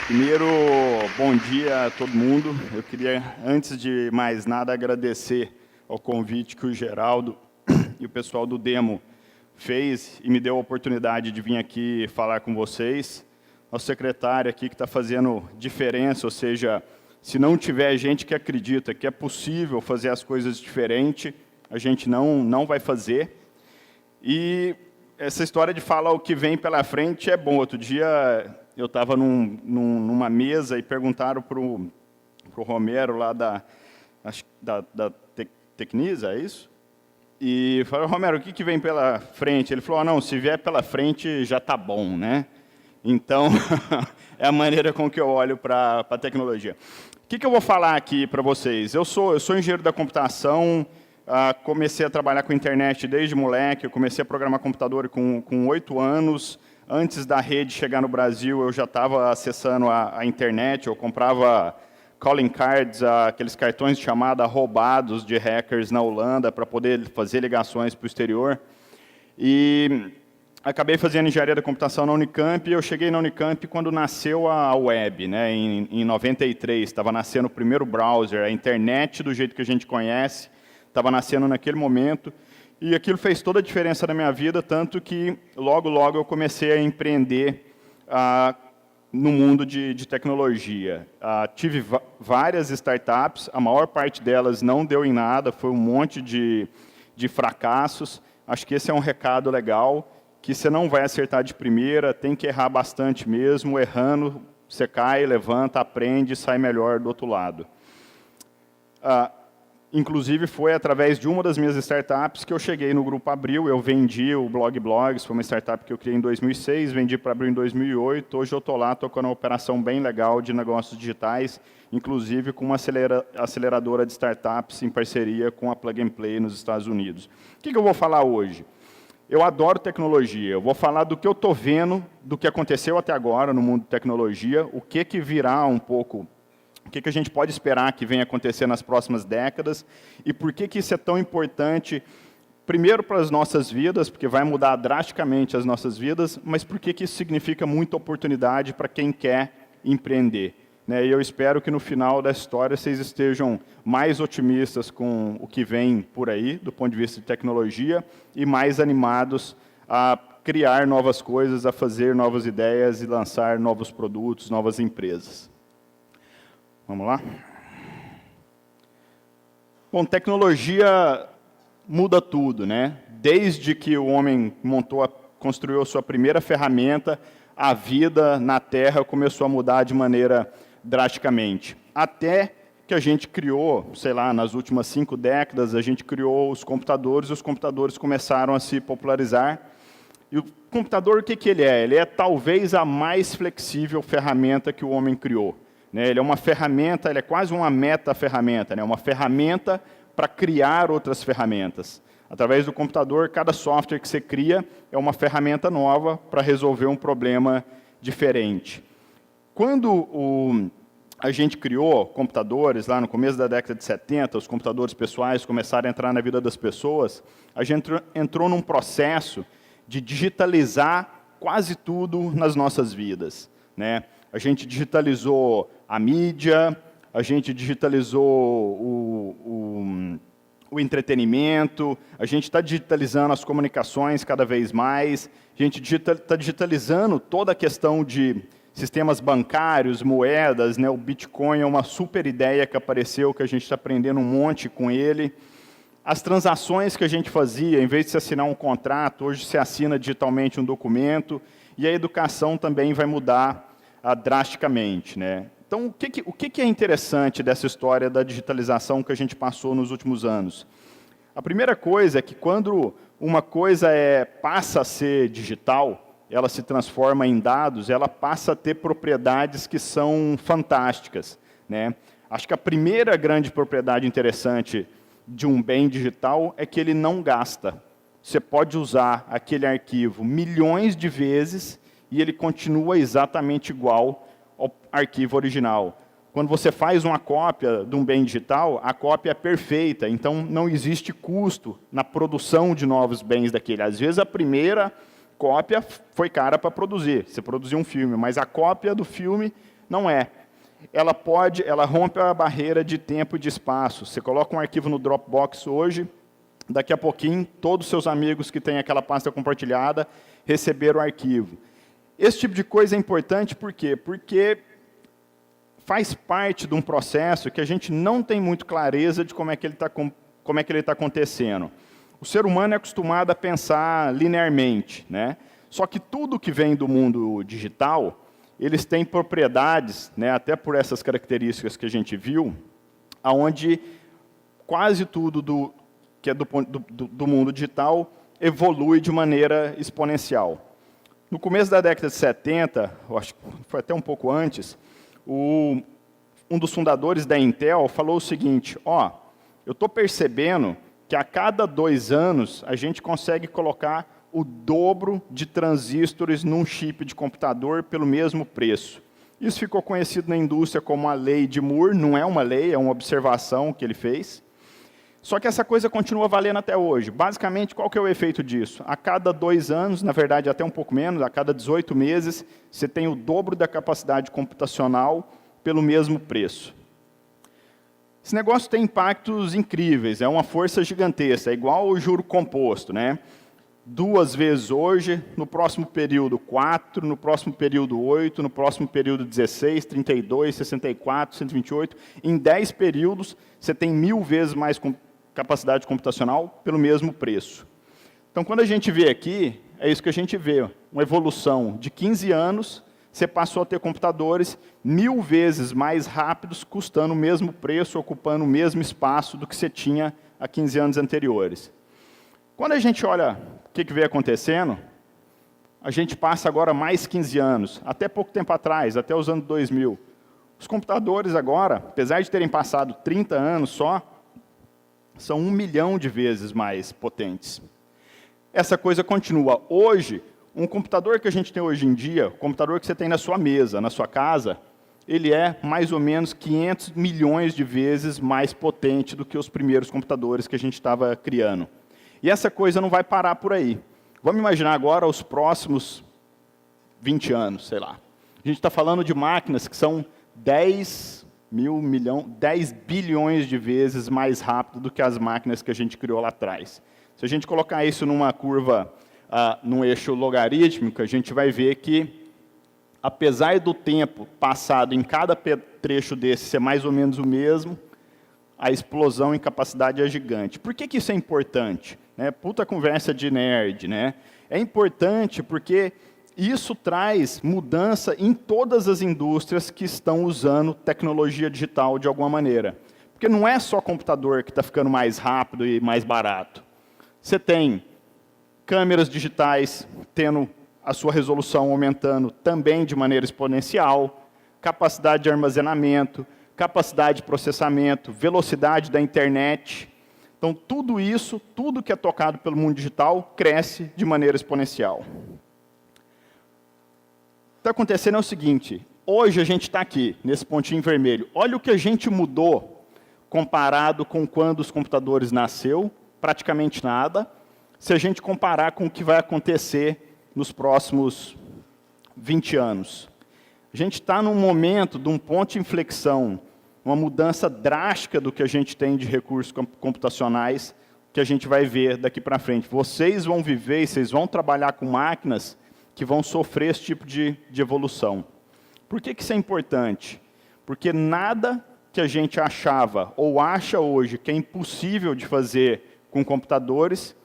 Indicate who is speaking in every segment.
Speaker 1: Primeiro, bom dia a todo mundo. Eu queria, antes de mais nada, agradecer ao convite que o Geraldo e o pessoal do Demo fez e me deu a oportunidade de vir aqui falar com vocês. Nosso secretário aqui que está fazendo diferença, ou seja, se não tiver gente que acredita que é possível fazer as coisas diferente, a gente não vai fazer. E essa história de falar o que vem pela frente é bom. Outro dia eu estava numa mesa e perguntaram para o Romero lá da Tecnisa, é isso? E falaram, Romero, o que vem pela frente? Ele falou, não, se vier pela frente já está bom, né? Então, é a maneira com que eu olho para a tecnologia. O que eu vou falar aqui para vocês? Eu sou engenheiro da computação, comecei a trabalhar com internet desde moleque, eu comecei a programar computador com 8 anos. Antes da rede chegar no Brasil, eu já estava acessando a internet, eu comprava calling cards, aqueles cartões de chamada roubados de hackers na Holanda para poder fazer ligações para o exterior. E acabei fazendo engenharia da computação na Unicamp, e eu cheguei na Unicamp quando nasceu a web, né, em 93, estava nascendo o primeiro browser, a internet do jeito que a gente conhece, estava nascendo naquele momento. E aquilo fez toda a diferença na minha vida, tanto que logo eu comecei a empreender no mundo de tecnologia. Tive várias startups, a maior parte delas não deu em nada, foi um monte de fracassos. Acho que esse é um recado legal, que você não vai acertar de primeira, tem que errar bastante mesmo, errando, você cai, levanta, aprende e sai melhor do outro lado. Inclusive, foi através de uma das minhas startups que eu cheguei no Grupo Abril. Eu vendi o Blog Blogs, foi uma startup que eu criei em 2006, vendi para a Abril em 2008. Hoje eu estou lá tocando uma operação bem legal de negócios digitais, inclusive com uma aceleradora de startups em parceria com a Plug and Play nos Estados Unidos. O que eu vou falar hoje? Eu adoro tecnologia. Eu vou falar do que eu estou vendo, do que aconteceu até agora no mundo de tecnologia, o que virá um pouco. O que a gente pode esperar que venha acontecer nas próximas décadas e por que isso é tão importante, primeiro para as nossas vidas, porque vai mudar drasticamente as nossas vidas, mas por que isso significa muita oportunidade para quem quer empreender. E eu espero que no final da história vocês estejam mais otimistas com o que vem por aí, do ponto de vista de tecnologia, e mais animados a criar novas coisas, a fazer novas ideias e lançar novos produtos, novas empresas. Vamos lá? Bom, tecnologia muda tudo, né? Desde que o homem construiu a sua primeira ferramenta, a vida na Terra começou a mudar de maneira drasticamente. Até que a gente criou, sei lá, nas últimas 5 décadas, a gente criou os computadores, e os computadores começaram a se popularizar. E o computador, o que ele é? Ele é talvez a mais flexível ferramenta que o homem criou. Ele é uma ferramenta, ele é quase uma meta-ferramenta, uma ferramenta para criar outras ferramentas. Através do computador, cada software que você cria é uma ferramenta nova para resolver um problema diferente. Quando a gente criou computadores, lá no começo da década de 70, os computadores pessoais começaram a entrar na vida das pessoas, a gente entrou num processo de digitalizar quase tudo nas nossas vidas. A gente digitalizou a mídia, a gente digitalizou o entretenimento, a gente está digitalizando as comunicações cada vez mais, a gente está digitalizando toda a questão de sistemas bancários, moedas, o Bitcoin é uma super ideia que apareceu, que a gente está aprendendo um monte com ele. As transações que a gente fazia, em vez de se assinar um contrato, hoje se assina digitalmente um documento, e a educação também vai mudar drasticamente. Então, o que é interessante dessa história da digitalização que a gente passou nos últimos anos? A primeira coisa é que quando uma coisa passa a ser digital, ela se transforma em dados, ela passa a ter propriedades que são fantásticas. Acho que a primeira grande propriedade interessante de um bem digital é que ele não gasta. Você pode usar aquele arquivo milhões de vezes e ele continua exatamente igual ao arquivo original. Quando você faz uma cópia de um bem digital, a cópia é perfeita, então não existe custo na produção de novos bens daquele. Às vezes a primeira cópia foi cara para produzir, você produziu um filme, mas a cópia do filme Não é. Ela rompe a barreira de tempo e de espaço. Você coloca um arquivo no Dropbox hoje, daqui a pouquinho, todos os seus amigos que têm aquela pasta compartilhada receberam o arquivo. Esse tipo de coisa é importante por quê? Porque faz parte de um processo que a gente não tem muito clareza de como é que ele está acontecendo. O ser humano é acostumado a pensar linearmente, né? Só que tudo que vem do mundo digital, eles têm propriedades, né, até por essas características que a gente viu, onde quase tudo que é do mundo digital evolui de maneira exponencial. No começo da década de 70, eu acho que foi até um pouco antes, um dos fundadores da Intel falou o seguinte: eu estou percebendo que a cada 2 anos a gente consegue colocar o dobro de transistores num chip de computador pelo mesmo preço. Isso ficou conhecido na indústria como a lei de Moore. Não é uma lei, é uma observação que ele fez. Só que essa coisa continua valendo até hoje. Basicamente, qual que é o efeito disso? A cada 2 anos, na verdade até um pouco menos, a cada 18 meses, você tem o dobro da capacidade computacional pelo mesmo preço. Esse negócio tem impactos incríveis, é uma força gigantesca, é igual o juro composto, né? 2 vezes hoje, no próximo período 4, no próximo período 8, no próximo período 16, 32, 64, 128. Em 10 períodos, você tem 1000 vezes mais capacidade computacional pelo mesmo preço. Então, quando a gente vê aqui, é isso que a gente vê, uma evolução de 15 anos, você passou a ter computadores 1000 vezes mais rápidos, custando o mesmo preço, ocupando o mesmo espaço do que você tinha há 15 anos anteriores. Quando a gente olha o que vem acontecendo, a gente passa agora mais 15 anos, até pouco tempo atrás, até os anos 2000. Os computadores agora, apesar de terem passado 30 anos só, são 1 milhão de vezes mais potentes. Essa coisa continua. Hoje, um computador que a gente tem hoje em dia, o computador que você tem na sua mesa, na sua casa, ele é mais ou menos 500 milhões de vezes mais potente do que os primeiros computadores que a gente estava criando. E essa coisa não vai parar por aí. Vamos imaginar agora os próximos 20 anos, sei lá. A gente está falando de máquinas que são 10 bilhões de vezes mais rápido do que as máquinas que a gente criou lá atrás. Se a gente colocar isso numa curva, num eixo logarítmico, a gente vai ver que, apesar do tempo passado em cada trecho desse ser mais ou menos o mesmo, a explosão em capacidade é gigante. Por que isso é importante? Puta conversa de nerd, né? É importante porque isso traz mudança em todas as indústrias que estão usando tecnologia digital de alguma maneira. Porque não é só computador que está ficando mais rápido e mais barato. Você tem câmeras digitais tendo a sua resolução aumentando também de maneira exponencial, capacidade de armazenamento, capacidade de processamento, velocidade da internet. Então, tudo isso, tudo que é tocado pelo mundo digital, cresce de maneira exponencial. O que está acontecendo é o seguinte: hoje a gente está aqui, nesse pontinho vermelho. Olha o que a gente mudou comparado com quando os computadores nasceu, praticamente nada, se a gente comparar com o que vai acontecer nos próximos 20 anos. A gente está num momento de um ponto de inflexão, uma mudança drástica do que a gente tem de recursos computacionais, que a gente vai ver daqui para frente. Vocês vão viver, vocês vão trabalhar com máquinas que vão sofrer esse tipo de evolução. Por que isso é importante? Porque nada que a gente achava ou acha hoje que é impossível de fazer com computadores,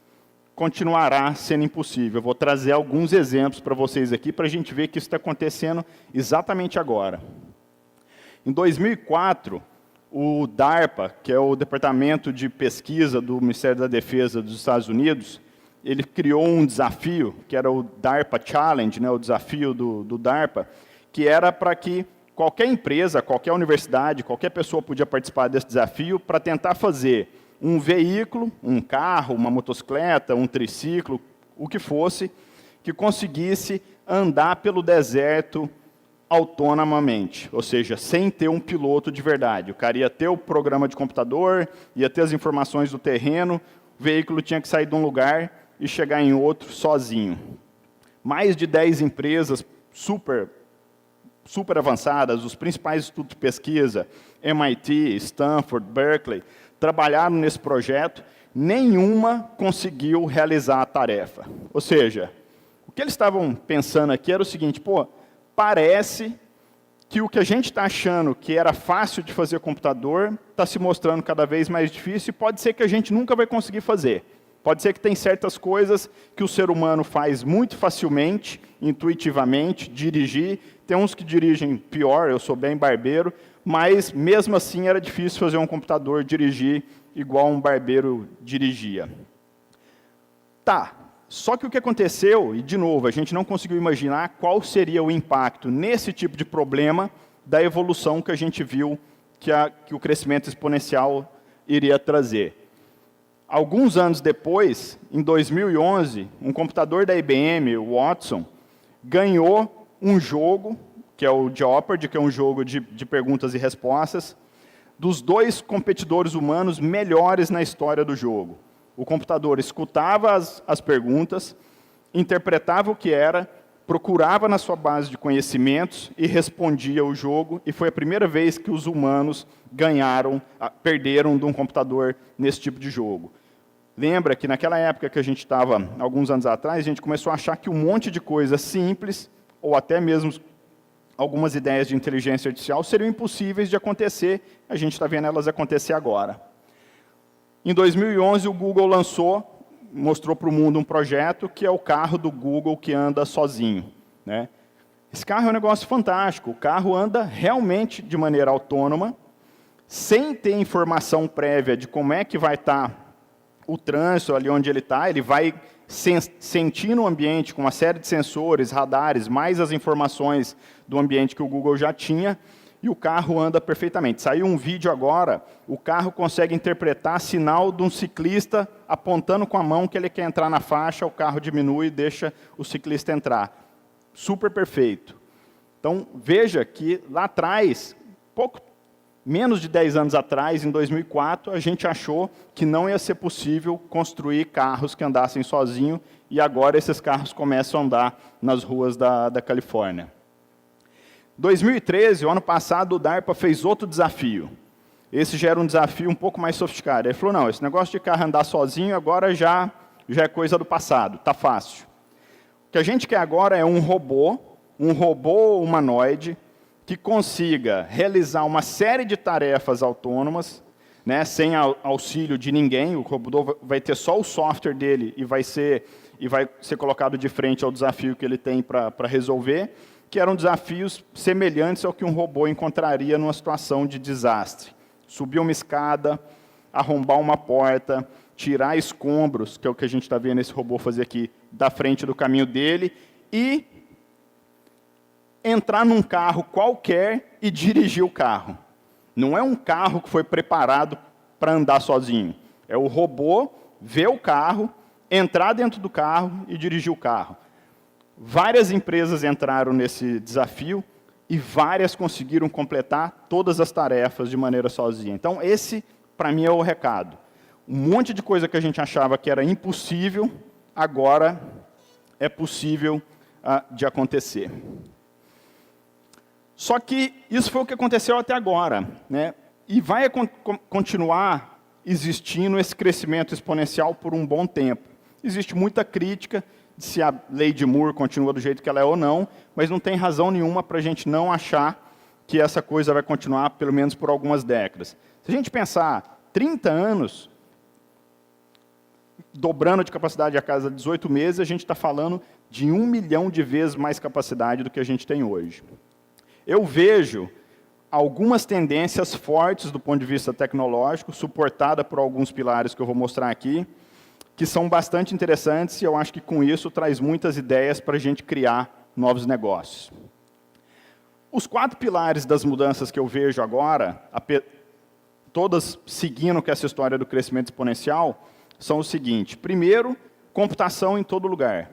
Speaker 1: continuará sendo impossível. Eu vou trazer alguns exemplos para vocês aqui, para a gente ver que isso está acontecendo exatamente agora. Em 2004, o DARPA, que é o Departamento de Pesquisa do Ministério da Defesa dos Estados Unidos, ele criou um desafio, que era o DARPA Challenge, né, o desafio do DARPA, que era para que qualquer empresa, qualquer universidade, qualquer pessoa podia participar desse desafio para tentar fazer um veículo, um carro, uma motocicleta, um triciclo, o que fosse, que conseguisse andar pelo deserto autonomamente, ou seja, sem ter um piloto de verdade. O cara ia ter o programa de computador, ia ter as informações do terreno, o veículo tinha que sair de um lugar e chegar em outro sozinho. Mais de 10 empresas super super avançadas, os principais institutos de pesquisa, MIT, Stanford, Berkeley, trabalharam nesse projeto, nenhuma conseguiu realizar a tarefa. Ou seja, o que eles estavam pensando aqui era o seguinte, pô, parece que o que a gente está achando que era fácil de fazer computador está se mostrando cada vez mais difícil e pode ser que a gente nunca vai conseguir fazer. Pode ser que tem certas coisas que o ser humano faz muito facilmente, intuitivamente, dirigir. Tem uns que dirigem pior, eu sou bem barbeiro, mas mesmo assim era difícil fazer um computador dirigir igual um barbeiro dirigia. Tá, só que o que aconteceu, e de novo, a gente não conseguiu imaginar qual seria o impacto nesse tipo de problema da evolução que a gente viu que o crescimento exponencial iria trazer. Alguns anos depois, em 2011, um computador da IBM, o Watson, ganhou um jogo, que é o Jeopardy, que é um jogo de perguntas e respostas, dos 2 competidores humanos melhores na história do jogo. O computador escutava as perguntas, interpretava o que era, procurava na sua base de conhecimentos e respondia o jogo, e foi a primeira vez que os humanos perderam de um computador nesse tipo de jogo. Lembra que naquela época que a gente estava, alguns anos atrás, a gente começou a achar que um monte de coisas simples, ou até mesmo algumas ideias de inteligência artificial, seriam impossíveis de acontecer, a gente está vendo elas acontecer agora. Em 2011, o Google mostrou para o mundo um projeto que é o carro do Google que anda sozinho, né? Esse carro é um negócio fantástico, o carro anda realmente de maneira autônoma, sem ter informação prévia de como é que vai estar o trânsito ali onde ele está, ele vai sentir no ambiente com uma série de sensores, radares, mais as informações do ambiente que o Google já tinha, e o carro anda perfeitamente. Saiu um vídeo agora, o carro consegue interpretar sinal de um ciclista apontando com a mão que ele quer entrar na faixa, o carro diminui e deixa o ciclista entrar. Super perfeito. Então, veja que lá atrás, menos de 10 anos atrás, em 2004, a gente achou que não ia ser possível construir carros que andassem sozinhos, e agora esses carros começam a andar nas ruas da Califórnia. 2013, o ano passado, o DARPA fez outro desafio. Esse já era um desafio um pouco mais sofisticado. Ele falou, não, esse negócio de carro andar sozinho agora já é coisa do passado, está fácil. O que a gente quer agora é um robô humanoide, que consiga realizar uma série de tarefas autônomas, né, sem auxílio de ninguém. O robô vai ter só o software dele e vai ser colocado de frente ao desafio que ele tem para resolver, que eram desafios semelhantes ao que um robô encontraria numa situação de desastre. Subir uma escada, arrombar uma porta, tirar escombros, que é o que a gente está vendo esse robô fazer aqui, da frente do caminho dele, e entrar num carro qualquer e dirigir o carro. Não é um carro que foi preparado para andar sozinho. É o robô ver o carro, entrar dentro do carro e dirigir o carro. Várias empresas entraram nesse desafio e várias conseguiram completar todas as tarefas de maneira sozinha. Então, esse, para mim, é o recado. Um monte de coisa que a gente achava que era impossível, agora é possível de acontecer. Só que isso foi o que aconteceu até agora, né? E vai continuar existindo esse crescimento exponencial por um bom tempo. Existe muita crítica de se a lei de Moore continua do jeito que ela é ou não, mas não tem razão nenhuma para a gente não achar que essa coisa vai continuar pelo menos por algumas décadas. Se a gente pensar 30 anos, dobrando de capacidade a cada 18 meses, a gente está falando de 1 milhão de vezes mais capacidade do que a gente tem hoje. Eu vejo algumas tendências fortes do ponto de vista tecnológico, suportada por alguns pilares que eu vou mostrar aqui, que são bastante interessantes e eu acho que com isso traz muitas ideias para a gente criar novos negócios. Os 4 pilares das mudanças que eu vejo agora, todas seguindo com essa história do crescimento exponencial, são o seguinte. Primeiro, computação em todo lugar.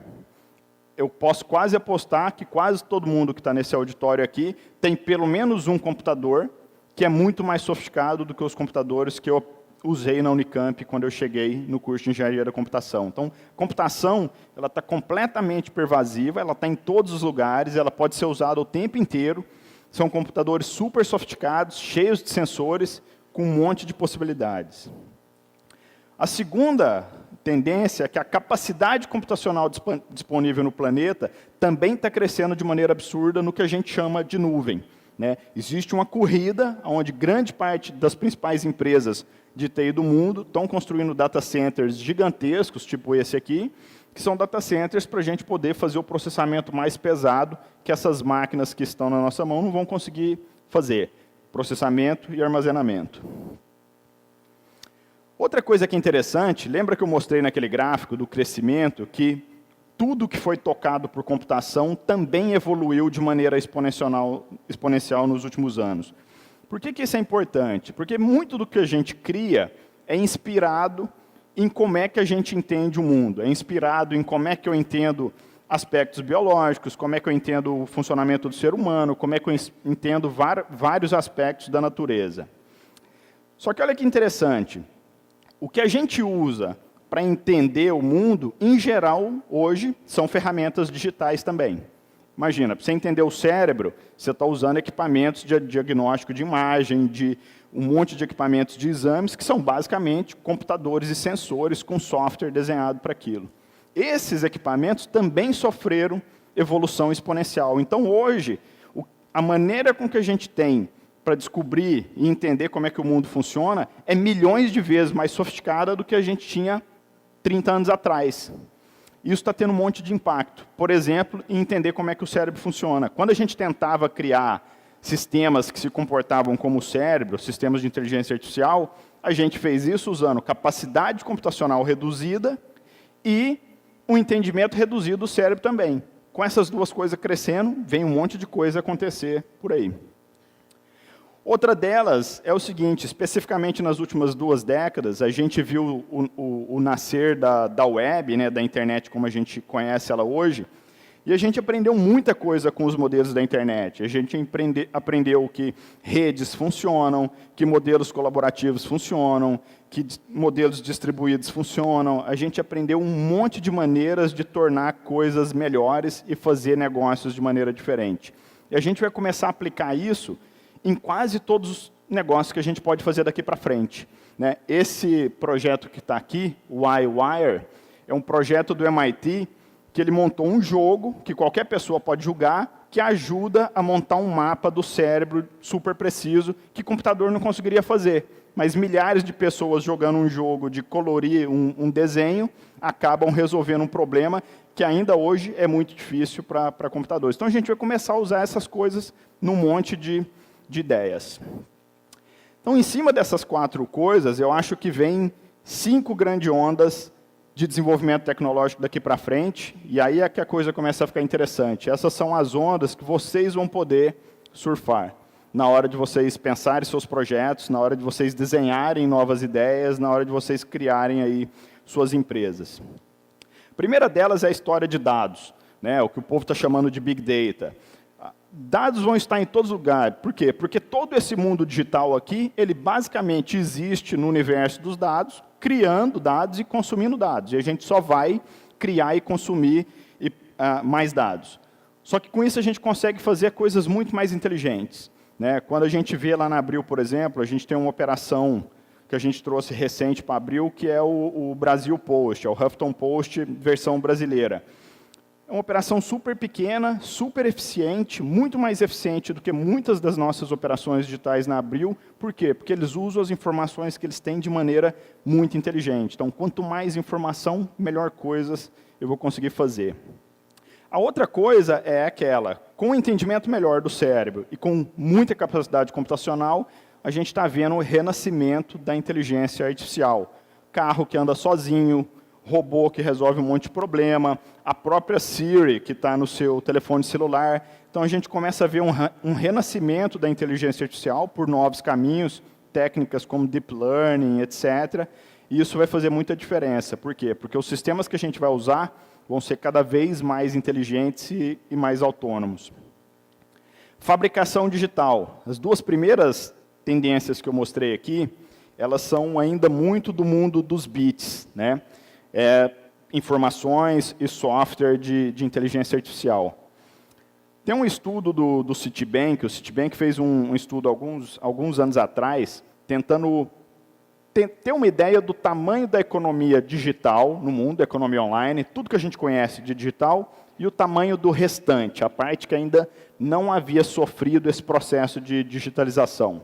Speaker 1: Eu posso quase apostar que quase todo mundo que está nesse auditório aqui tem pelo menos um computador que é muito mais sofisticado do que os computadores que eu usei na Unicamp quando eu cheguei no curso de Engenharia da Computação. Então, computação ela está completamente pervasiva, ela está em todos os lugares, ela pode ser usada o tempo inteiro. São computadores super sofisticados, cheios de sensores, com um monte de possibilidades. A segunda tendência é que a capacidade computacional disponível no planeta também está crescendo de maneira absurda no que a gente chama de nuvem. Né? Existe uma corrida onde grande parte das principais empresas de TI do mundo estão construindo data centers gigantescos, tipo esse aqui, que são data centers para a gente poder fazer o processamento mais pesado que essas máquinas que estão na nossa mão não vão conseguir fazer. Processamento e armazenamento. Outra coisa que é interessante, lembra que eu mostrei naquele gráfico do crescimento que tudo que foi tocado por computação também evoluiu de maneira exponencial nos últimos anos. Por que isso é importante? Porque muito do que a gente cria é inspirado em como é que a gente entende o mundo, é inspirado em como é que eu entendo aspectos biológicos, como é que eu entendo o funcionamento do ser humano, como é que eu entendo vários aspectos da natureza. Só que olha que interessante, o que a gente usa para entender o mundo, em geral, hoje, são ferramentas digitais também. Imagina, para você entender o cérebro, você está usando equipamentos de diagnóstico de imagem, de um monte de equipamentos de exames, que são basicamente computadores e sensores com software desenhado para aquilo. Esses equipamentos também sofreram evolução exponencial. Então, hoje, a maneira com que a gente tem para descobrir e entender como é que o mundo funciona é milhões de vezes mais sofisticada do que a gente tinha 30 anos atrás. Isso está tendo um monte de impacto. Por exemplo, em entender como é que o cérebro funciona. Quando a gente tentava criar sistemas que se comportavam como o cérebro, sistemas de inteligência artificial, a gente fez isso usando capacidade computacional reduzida e um entendimento reduzido do cérebro também. Com essas duas coisas crescendo, vem um monte de coisa acontecer por aí. Outra delas é o seguinte, especificamente nas últimas 2 décadas, a gente viu o nascer da web, né, da internet como a gente conhece ela hoje, e a gente aprendeu muita coisa com os modelos da internet. A gente aprendeu que redes funcionam, que modelos colaborativos funcionam, que modelos distribuídos funcionam. A gente aprendeu um monte de maneiras de tornar coisas melhores e fazer negócios de maneira diferente. E a gente vai começar a aplicar isso em quase todos os negócios que a gente pode fazer daqui para frente. Né? Esse projeto que está aqui, o iWire, é um projeto do MIT que ele montou um jogo que qualquer pessoa pode jogar, que ajuda a montar um mapa do cérebro super preciso, que computador não conseguiria fazer. Mas milhares de pessoas jogando um jogo de colorir um desenho acabam resolvendo um problema que ainda hoje é muito difícil para computadores. Então, a gente vai começar a usar essas coisas num monte de ideias. Então, em cima dessas 4 coisas, eu acho que vem 5 grandes ondas de desenvolvimento tecnológico daqui para frente, e aí é que a coisa começa a ficar interessante. Essas são as ondas que vocês vão poder surfar, na hora de vocês pensarem seus projetos, na hora de vocês desenharem novas ideias, na hora de vocês criarem aí suas empresas. A primeira delas é a história de dados, né, o que o povo está chamando de Big Data. Dados vão estar em todos os lugares. Por quê? Porque todo esse mundo digital aqui, ele basicamente existe no universo dos dados, criando dados e consumindo dados. E a gente só vai criar e consumir mais dados. Só que com isso a gente consegue fazer coisas muito mais inteligentes. Né? Quando a gente vê lá na Abril, por exemplo, a gente tem uma operação que a gente trouxe recente para Abril, que é o Brasil Post, é o Huffington Post versão brasileira. É uma operação super pequena, super eficiente, muito mais eficiente do que muitas das nossas operações digitais na Abril. Por quê? Porque eles usam as informações que eles têm de maneira muito inteligente. Então, quanto mais informação, melhor coisas eu vou conseguir fazer. A outra coisa é aquela, com o entendimento melhor do cérebro e com muita capacidade computacional, a gente está vendo o renascimento da inteligência artificial. Carro que anda sozinho, robô que resolve um monte de problema, a própria Siri, que está no seu telefone celular. Então, a gente começa a ver um renascimento da inteligência artificial por novos caminhos, técnicas como Deep Learning, etc. E isso vai fazer muita diferença. Por quê? Porque os sistemas que a gente vai usar vão ser cada vez mais inteligentes e mais autônomos. Fabricação digital. As 2 primeiras tendências que eu mostrei aqui, elas são ainda muito do mundo dos bits, né? Informações e software de inteligência artificial. Tem um estudo do Citibank, o Citibank fez um estudo alguns anos atrás, tentando ter uma ideia do tamanho da economia digital no mundo, economia online, tudo que a gente conhece de digital, e o tamanho do restante, a parte que ainda não havia sofrido esse processo de digitalização.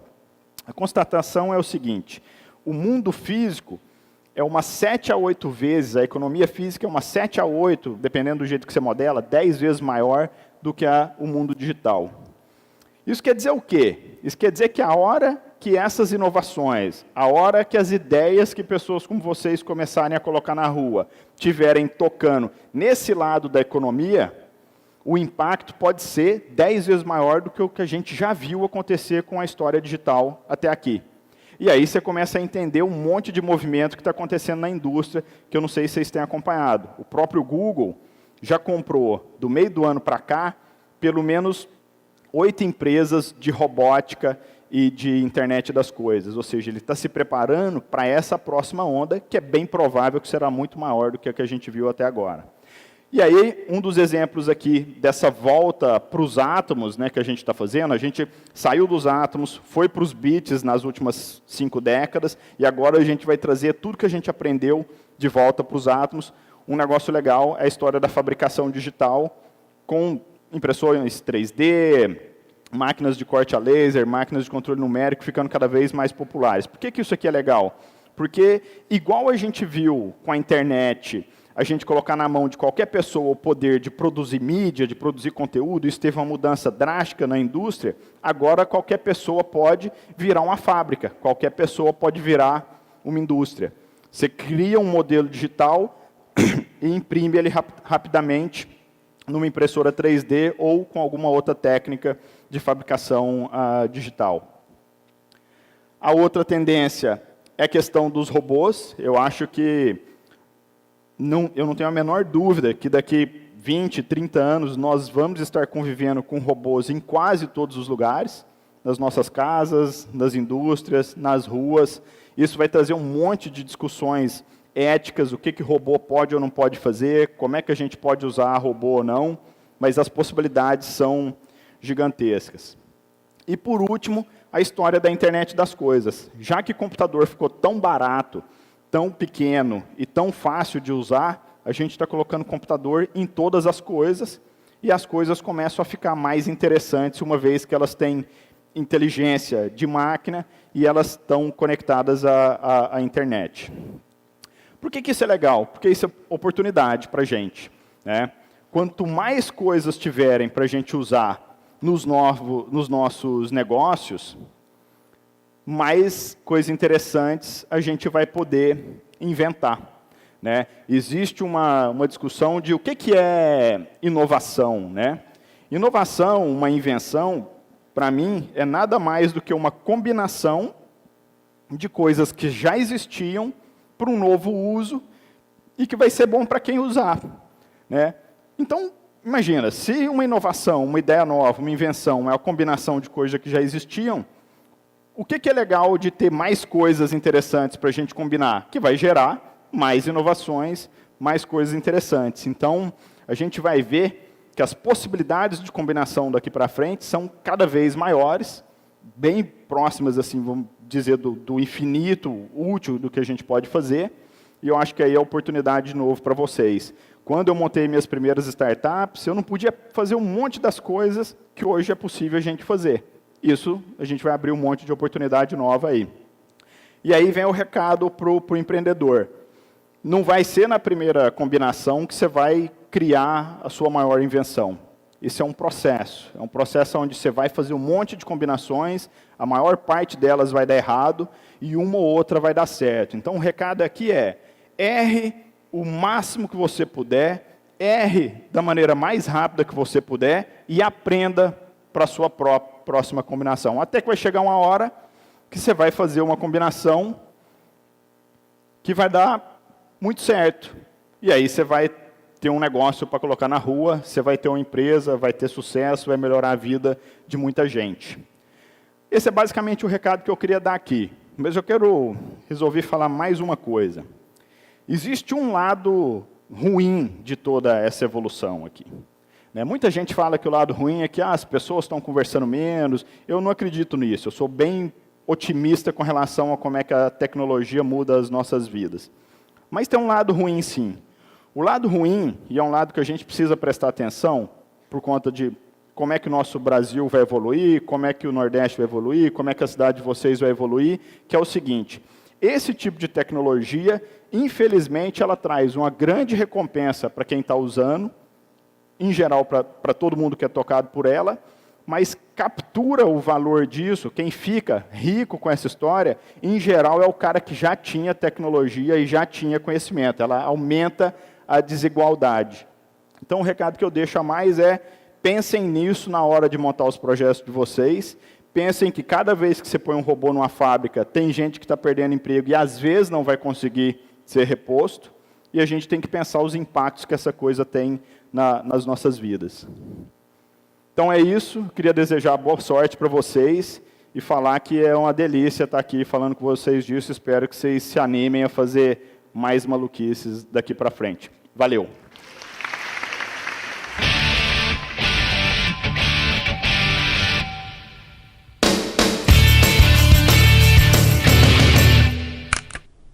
Speaker 1: A constatação é o seguinte: o mundo físico é umas 7 a 8 vezes, a economia física é umas 7 a 8, dependendo do jeito que você modela, 10 vezes maior do que o mundo digital. Isso quer dizer o quê? Isso quer dizer que a hora que essas inovações, a hora que as ideias que pessoas como vocês começarem a colocar na rua, tiverem tocando nesse lado da economia, o impacto pode ser 10 vezes maior do que o que a gente já viu acontecer com a história digital até aqui. E aí você começa a entender um monte de movimento que está acontecendo na indústria, que eu não sei se vocês têm acompanhado. O próprio Google já comprou, do meio do ano para cá, pelo menos 8 empresas de robótica e de internet das coisas. Ou seja, ele está se preparando para essa próxima onda, que é bem provável que será muito maior do que a que a gente viu até agora. E aí, um dos exemplos aqui dessa volta para os átomos, né, que a gente está fazendo, a gente saiu dos átomos, foi para os bits nas últimas 5 décadas, e agora a gente vai trazer tudo que a gente aprendeu de volta para os átomos. Um negócio legal é a história da fabricação digital, com impressões 3D, máquinas de corte a laser, máquinas de controle numérico ficando cada vez mais populares. Por que isso aqui é legal? Porque, igual a gente viu com a internet, a gente colocar na mão de qualquer pessoa o poder de produzir mídia, de produzir conteúdo, isso teve uma mudança drástica na indústria, agora qualquer pessoa pode virar uma fábrica, qualquer pessoa pode virar uma indústria. Você cria um modelo digital e imprime ele rapidamente numa impressora 3D ou com alguma outra técnica de fabricação digital. A outra tendência é a questão dos robôs. Eu acho que eu não tenho a menor dúvida que daqui 20, 30 anos nós vamos estar convivendo com robôs em quase todos os lugares, nas nossas casas, nas indústrias, nas ruas. Isso vai trazer um monte de discussões éticas, o que robô pode ou não pode fazer, como é que a gente pode usar robô ou não, mas as possibilidades são gigantescas. E, por último, a história da internet das coisas. Já que o computador ficou tão barato, tão pequeno e tão fácil de usar, a gente está colocando computador em todas as coisas, e as coisas começam a ficar mais interessantes, uma vez que elas têm inteligência de máquina e elas estão conectadas à internet. Por que isso é legal? Porque isso é oportunidade para a gente, né? Quanto mais coisas tiverem para a gente usar nos nossos negócios, mais coisas interessantes a gente vai poder inventar, né? Existe uma discussão de o que é inovação, né? Inovação, uma invenção, para mim, é nada mais do que uma combinação de coisas que já existiam para um novo uso e que vai ser bom para quem usar, né? Então, imagina, se uma inovação, uma ideia nova, uma invenção é a combinação de coisas que já existiam, o que é legal de ter mais coisas interessantes para a gente combinar? Que vai gerar mais inovações, mais coisas interessantes. Então, a gente vai ver que as possibilidades de combinação daqui para frente são cada vez maiores, bem próximas, assim, vamos dizer, do infinito útil do que a gente pode fazer, e eu acho que aí é a oportunidade de novo para vocês. Quando eu montei minhas primeiras startups, eu não podia fazer um monte das coisas que hoje é possível a gente fazer. Isso, a gente vai abrir um monte de oportunidade nova aí. E aí vem o recado para o empreendedor. Não vai ser na primeira combinação que você vai criar a sua maior invenção. Isso é um processo onde você vai fazer um monte de combinações, a maior parte delas vai dar errado e uma ou outra vai dar certo. Então, o recado aqui é: erre o máximo que você puder, erre da maneira mais rápida que você puder e aprenda para a sua próxima combinação. Até que vai chegar uma hora que você vai fazer uma combinação que vai dar muito certo. E aí você vai ter um negócio para colocar na rua, você vai ter uma empresa, vai ter sucesso, vai melhorar a vida de muita gente. Esse é basicamente o recado que eu queria dar aqui. Mas eu resolvi falar mais uma coisa. Existe um lado ruim de toda essa evolução aqui. Muita gente fala que o lado ruim é que as pessoas estão conversando menos. Eu não acredito nisso. Eu sou bem otimista com relação a como é que a tecnologia muda as nossas vidas. Mas tem um lado ruim, sim. O lado ruim, e é um lado que a gente precisa prestar atenção, por conta de como é que o nosso Brasil vai evoluir, como é que o Nordeste vai evoluir, como é que a cidade de vocês vai evoluir, que é o seguinte: esse tipo de tecnologia, infelizmente, ela traz uma grande recompensa para quem está usando, em geral para todo mundo que é tocado por ela, mas captura o valor disso, quem fica rico com essa história, em geral, é o cara que já tinha tecnologia e já tinha conhecimento. Ela aumenta a desigualdade. Então, o recado que eu deixo a mais é: pensem nisso na hora de montar os projetos de vocês. Pensem que cada vez que você põe um robô numa fábrica, tem gente que está perdendo emprego e, às vezes, não vai conseguir ser reposto. E a gente tem que pensar os impactos que essa coisa tem nas nossas vidas. Então é isso, queria desejar boa sorte para vocês e falar que é uma delícia estar aqui falando com vocês disso. Espero que vocês se animem a fazer mais maluquices daqui para frente. Valeu!